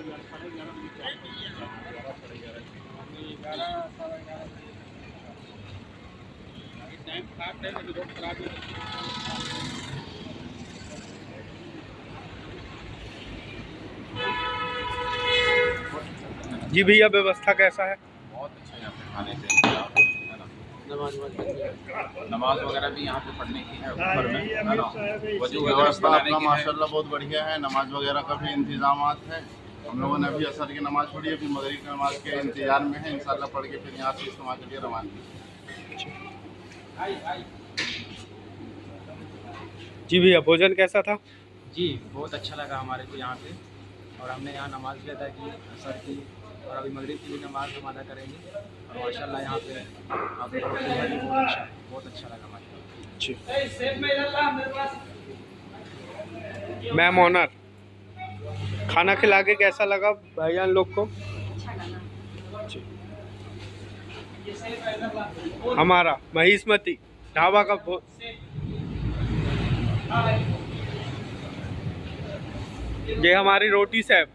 जी भैया, व्यवस्था कैसा है? बहुत अच्छा यहाँ पे खाने से इंतजाम है ना। नमाज वगैरह भी यहाँ पे पढ़ने की है ऊपर में, है ना। व्यवस्था अपना माशाल्लाह बहुत बढ़िया है। नमाज वगैरह का भी इंतजाम है। हम लोगों ने अभी असर की नमाज पढ़ी है, फिर मगरिब की नमाज के इंतजार में है। इंशाल्लाह पढ़ के फिर यहाँ से इस्तेमाल के लिए रवानगी। जी भैया, भोजन कैसा था? जी बहुत अच्छा लगा हमारे को यहाँ पे, और हमने यहाँ नमाज भी अदा की असर की, और अभी मगरिब की भी नमाज हम अदा करेंगे। और माशाल्लाह यहाँ पे आप बहुत अच्छा लगा माशाल्लाह। मैम ऑनर, खाना खिला के कैसा लगा भाईजान लोग को? हमारा महिष्मती ढाबा का ये हमारी रोटी साहब।